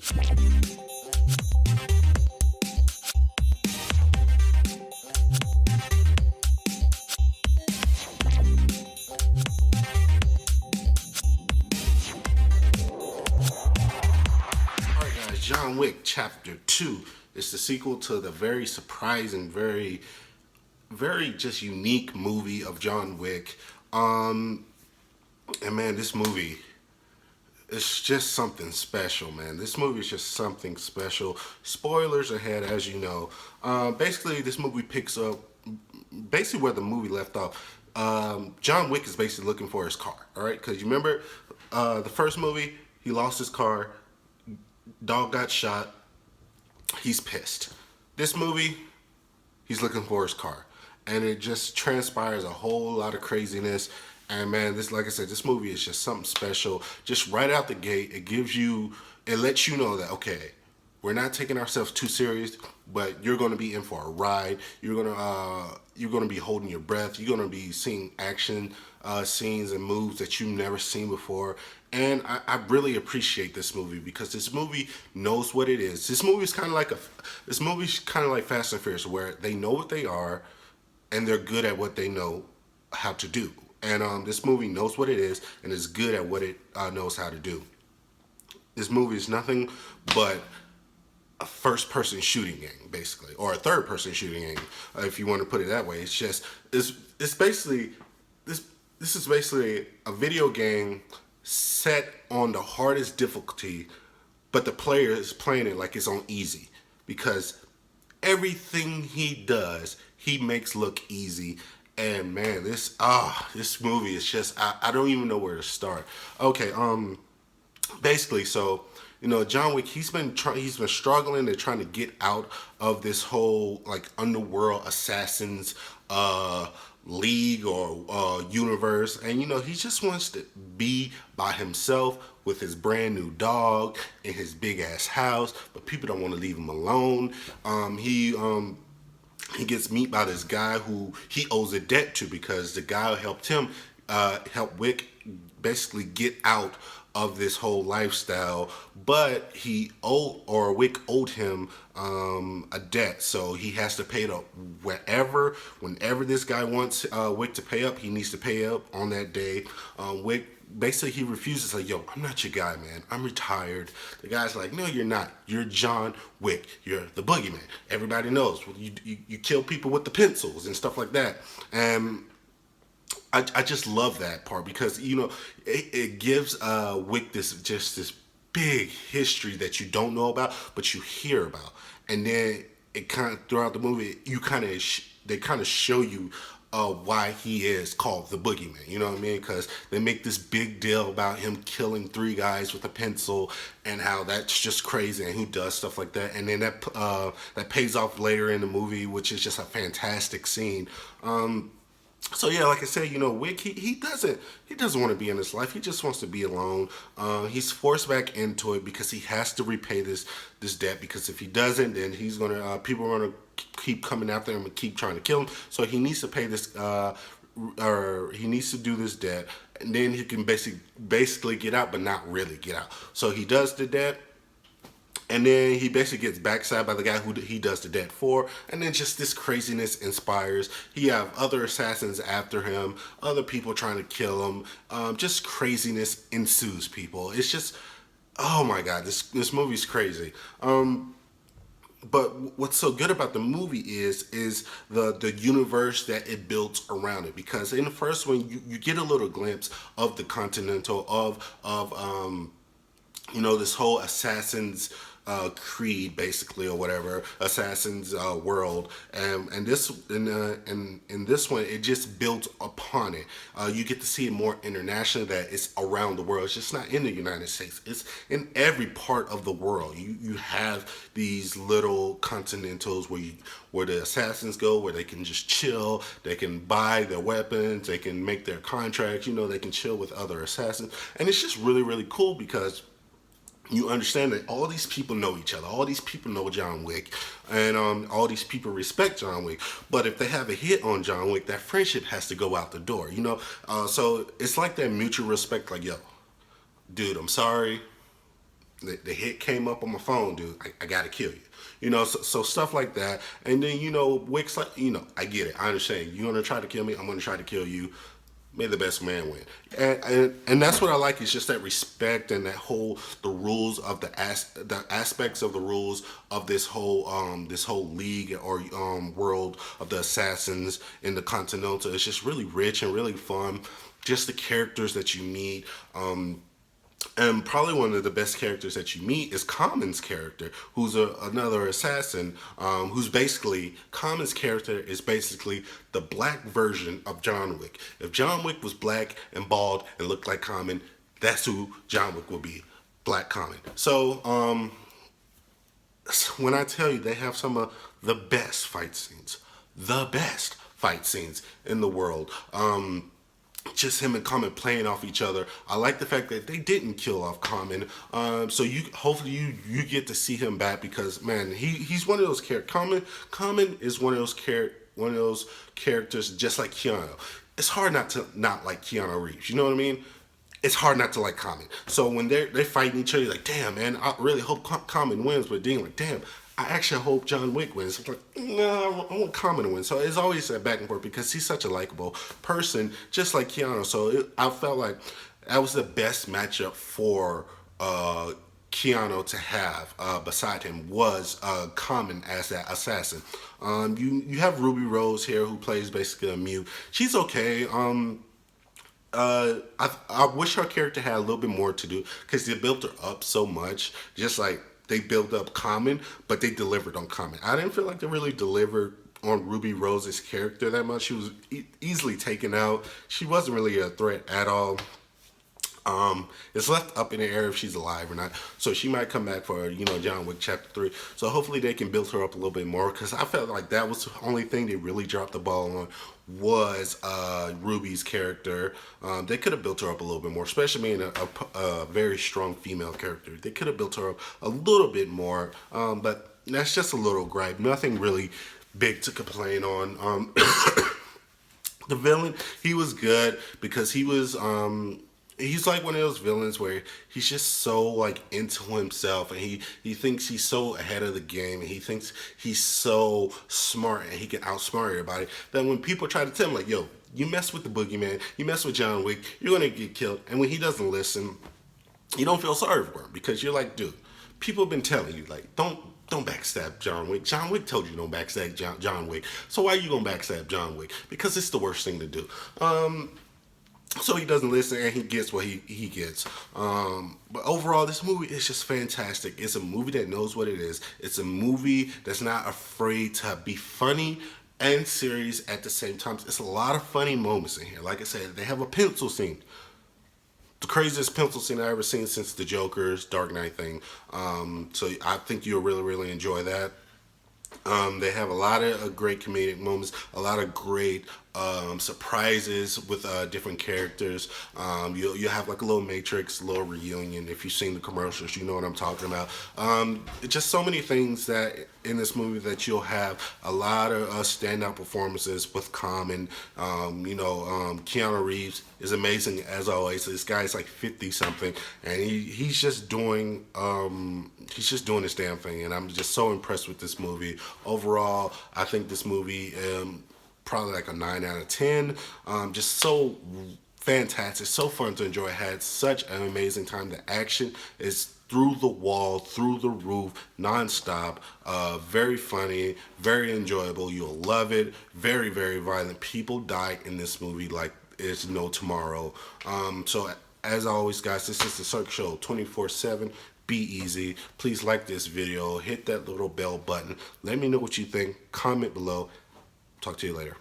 Alright guys, John Wick Chapter 2 is the sequel to the very surprising, very just unique movie of John Wick. And man, this movie, it's just something special, man. This movie is just something special. Spoilers ahead, as you know. Basically, this movie picks up basically where the movie left off. John Wick is basically looking for his car, all right? Because you remember the first movie, he lost his car, dog got shot, he's pissed. This movie, he's looking for his car. And it just transpires a whole lot of craziness. And man, this, like I said, this movie is just something special. Just right out the gate, it lets you know that, okay, we're not taking ourselves too serious, but you're going to be in for a ride. You're going to be holding your breath. You're going to be seeing action scenes and moves that you've never seen before. And I really appreciate this movie because this movie knows what it is. This movie's kind of like Fast and Furious, where they know what they are, and they're good at what they know how to do. And this movie knows what it is and is good at what it knows how to do. This movie is nothing but a first-person shooting game, basically, or a third-person shooting game, if you want to put it that way. It's basically this is basically a video game set on the hardest difficulty, but the player is playing it like it's on easy because everything he does, he makes look easy. And man, this movie is just, I don't even know where to start. Okay, basically, so you know, John Wick, he's been struggling and trying to get out of this whole like underworld assassins league or universe, and you know, he just wants to be by himself with his brand new dog in his big ass house, but people don't want to leave him alone. He gets meet by this guy who he owes a debt to because the guy who helped him help Wick basically get out of this whole lifestyle, but Wick owed him a debt, so he has to pay it up whenever this guy wants Wick to pay up, he needs to pay up on that day. Wick basically, he refuses, like, yo, I'm not your guy, man. I'm retired. The guy's like, no, you're not. You're John Wick. You're the boogeyman. Everybody knows. You kill people with the pencils and stuff like that. And I just love that part because, you know, it gives Wick this big history that you don't know about, but you hear about. And then it kind of, throughout the movie, they kind of show you why he is called the boogeyman, you know what I mean? Because they make this big deal about him killing 3 guys with a pencil and how that's just crazy and who does stuff like that. And then that pays off later in the movie, which is just a fantastic scene. So yeah, like I said, you know, Wick, he doesn't want to be in this life. He just wants to be alone. He's forced back into it because he has to repay this debt. Because if he doesn't, then people are gonna keep coming after him and keep trying to kill him. So he needs to pay this, or he needs to do this debt, and then he can basically get out, but not really get out. So he does the debt. And then he basically gets backstabbed by the guy who he does the debt for. And then just this craziness inspires. He have other assassins after him, other people trying to kill him. Just craziness ensues, people. It's just, oh my God, this movie's crazy. But what's so good about the movie is the universe that it builds around it. Because in the first one, you get a little glimpse of the Continental, of you know, this whole Assassin's creed, basically, or whatever, Assassin's world, and this in this one, it just builds upon it. You get to see it more internationally, that it's around the world. It's just not in the United States. It's in every part of the world. You have these little continentals where the assassins go, where they can just chill, they can buy their weapons, they can make their contracts, you know, they can chill with other assassins, and it's just really, really cool because you understand that all these people know each other. All these people know John Wick, and all these people respect John Wick. But if they have a hit on John Wick, that friendship has to go out the door, you know? So it's like that mutual respect, like, yo, dude, I'm sorry. the hit came up on my phone, dude. I gotta kill you. So stuff like that. And then, Wick's like, I get it. I understand. You're gonna try to kill me. I'm gonna try to kill you. May the best man win. And that's what I like, is just that respect and that the rules of the aspects of the rules of this whole league or world of the assassins in the Continental. It's just really rich and really fun. Just the characters that you meet. And probably one of the best characters that you meet is Common's character, who's another assassin, who's basically, Common's character is basically the black version of John Wick. If John Wick was black and bald and looked like Common, that's who John Wick will be, Black Common. So, when I tell you they have some of the best fight scenes in the world, just him and Common playing off each other. I like the fact that they didn't kill off Common. So hopefully you get to see him back, because man, he's one of those characters. Common is one of those characters just like Keanu. It's hard not to not like Keanu Reeves. You know what I mean? It's hard not to like Common. So when they're fighting each other, you're like, damn man, I really hope Common wins. But then like, damn, I actually hope John Wick wins. I'm like, no, I want Common to win. So it's always a back and forth, because he's such a likable person, just like Keanu. So I felt like that was the best matchup for Keanu to have beside him, was Common as that assassin. You have Ruby Rose here, who plays basically a mute. She's okay. I wish her character had a little bit more to do, because they built her up so much, just like they built up Common, but they delivered on Common. I didn't feel like they really delivered on Ruby Rose's character that much. She was easily taken out. She wasn't really a threat at all. It's left up in the air if she's alive or not. So she might come back for, John Wick Chapter 3. So hopefully they can build her up a little bit more, because I felt like that was the only thing they really dropped the ball on, was Ruby's character. They could have built her up a little bit more, especially being a very strong female character. They could have built her up a little bit more, but that's just a little gripe. Nothing really big to complain on. The villain, he was good, because he's like one of those villains where he's just so like into himself, and he thinks he's so ahead of the game, and he thinks he's so smart and he can outsmart everybody, that when people try to tell him like, yo, you mess with the boogeyman, you mess with John Wick, you're gonna get killed. And when he doesn't listen, you don't feel sorry for him, because you're like, dude, people have been telling you, like, don't backstab John Wick. John Wick told you don't backstab John Wick. So why are you gonna backstab John Wick? Because it's the worst thing to do. So he doesn't listen, and he gets what he gets. But overall, this movie is just fantastic. It's a movie that knows what it is. It's a movie that's not afraid to be funny and serious at the same time. It's a lot of funny moments in here. Like I said, they have a pencil scene. The craziest pencil scene I've ever seen since the Joker's Dark Knight thing. So I think you'll really, really enjoy that. They have a lot of great comedic moments, a lot of great surprises with different characters. You'll have like a little Matrix, a little reunion. If you've seen the commercials, you know what I'm talking about. Just so many things that in this movie that you'll have a lot of standout performances with Common. Keanu Reeves is amazing as always. This guy's like 50 something, and he's just doing his damn thing, and I'm just so impressed with this movie. Overall, I think this movie probably like a 9 out of 10. Just so fantastic, so fun to enjoy. I had such an amazing time. The action is through the wall, through the roof, non-stop. Very funny, very enjoyable. You'll love it. Very, very violent. People die in this movie like it's no tomorrow. So as always, guys, this is the Cirque Show 24/7. Be easy. Please like this video. Hit that little bell button. Let me know what you think. Comment below. Talk to you later.